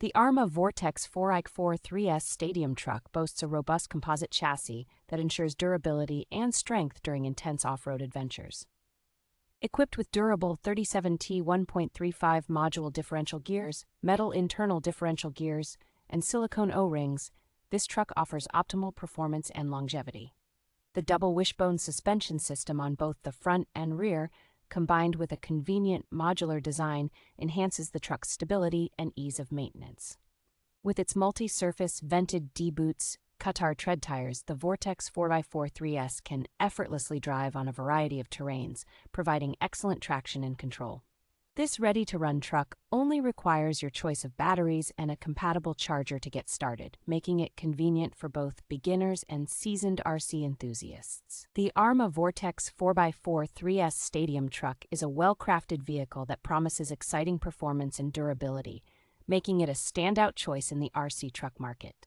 The ARRMA VORTEKS 4X4 3S Stadium truck boasts a robust composite chassis that ensures durability and strength during intense off-road adventures. Equipped with durable 37T 1.35 module differential gears, metal internal differential gears, and silicone O-rings, this truck offers optimal performance and longevity. The double wishbone suspension system on both the front and rear, combined with a convenient modular design, enhances the truck's stability and ease of maintenance. With its multi-surface vented dBoots Katar tread tires, the Vortex 4x4 3S can effortlessly drive on a variety of terrains, providing excellent traction and control. This ready-to-run truck only requires your choice of batteries and a compatible charger to get started, making it convenient for both beginners and seasoned RC enthusiasts. The ARRMA VORTEX 4x4 3S Stadium truck is a well-crafted vehicle that promises exciting performance and durability, making it a standout choice in the RC truck market.